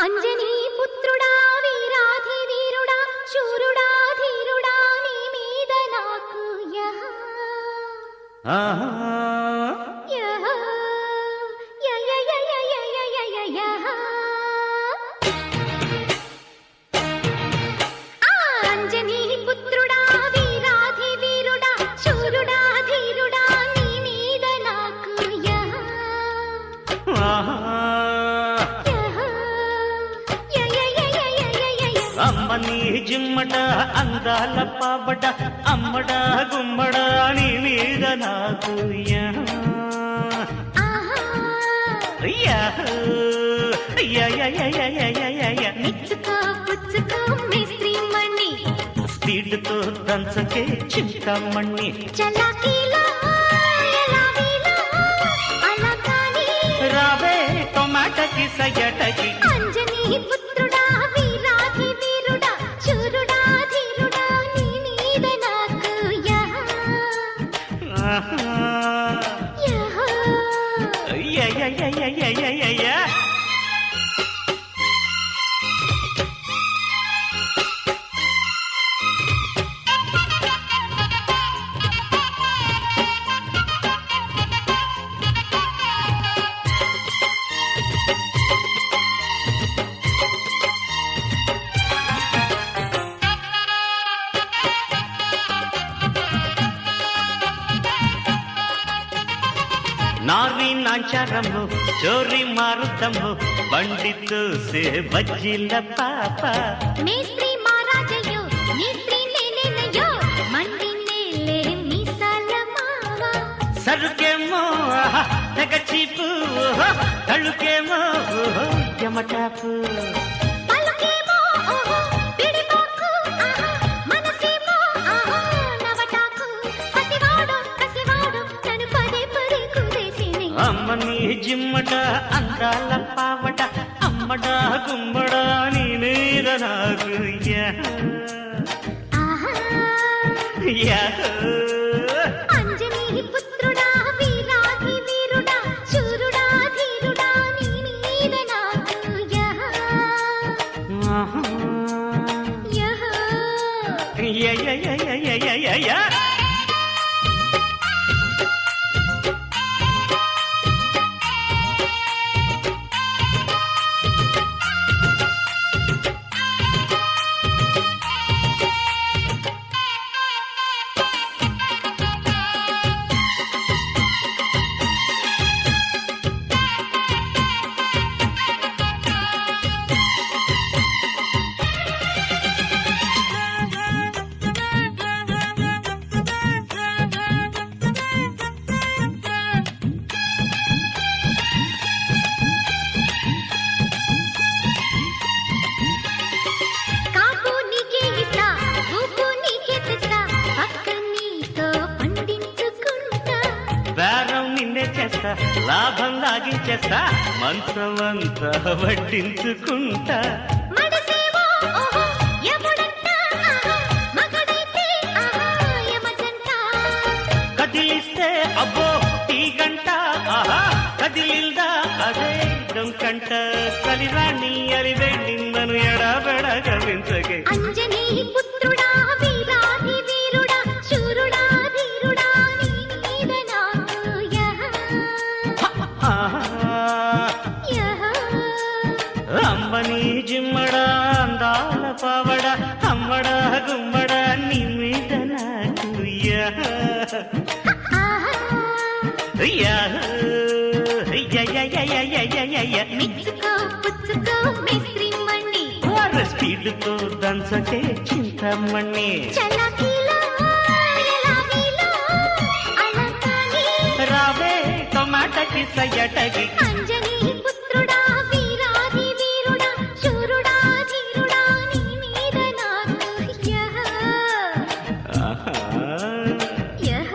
అంజనీ పుత్రుడా వీరాధి వీరుడా శూరుడా ధీరుడా నీ మీద నాకు యహ యహ యయ యయ యయ యయ యహ అంజనీ పుత్రుడా వీరాధి వీరుడా శూరుడా ధీరుడా నీ మీద నాకు యహ అమ్మని జిమ్మడ అందాల పాబడ అమ్మడ గుమ్మడ నీ మీద నాకు మెచ్చుకో పుచ్చుకో మేస్త్రీ మణి స్పీడ్తో దంచకే చింతమణి చలాకీలో ఎలావీలో అలకాని రావే టొమాటోకి సయటకి అంజనీ పుత్రుడా వీరాధి వీరుడా శూరుడా ధీరుడా నీ మీద నాకు యహ యహ ನಾರಿ ನಾಂಚಾರಮ್ಮು ಚೋರಿ ಮಾರುತ್ತಮ್ಮು ಬಂಡಿತ್ತು ಸೇ ಬಜ್ಜಿಲ್ಲ ಪಾಪ ಮೇಸ್ತ್ರಿ ಮಾರಾಜಯ್ಯೋ ನೀಸ್ತ್ರಿ ನೇನೇನಯ್ಯೋ ಮಂಡಿ ನೇಲೆ ಮೀಸಾಲ ಮಾವ సరుకేమో తెగ చీపు తళుకేమో యమటాపు పలుకేమో ఓహో పిడిపోకు ఆహా మనసేమో ఆహా నవటాకు పసివాడు నన్ను పదే పదే కుదేసిని అమ్మని జిమ్మట అందాల పావట అమ్మడ గుమ్మడ నీ మీద నాకు అంజనీ పుత్రుడా వీరాధి వీరుడా శూరుడా ధీరుడా నీ మీద నాకు యహ యహ బేరం నిన్నే చేస్తా లాభం లాగించేస్తా మంచమంతా వడ్డించుకుంటా కదిలిస్తే అబ్బో టీ గంట కదిలిల్దా అదే దొంకంట కలిరాణి అలివే నిన్నను ఎడాబెడ గవించగే అంజనీ పుత్రుడా వీరాధి వీరుడా శూరుడా ధీరుడా నీ మీద నాకు యహ అమ్మని జిమ్మడ అందాల పావడ అమ్మడ గుమ్మడ నీ మీద నాకు మెచ్చుకో పుచ్చుకో మేస్త్రీ మణి స్పీడ్తో దంచకే చింతమణి చలాకీలో ఎలావీలో అలకాని రావే టొమాటోకి సయటకి అంజనీ పుత్రుడా వీరాధి వీరుడా శూరుడా ధీరుడా నీ మీద నాకు యహ యహ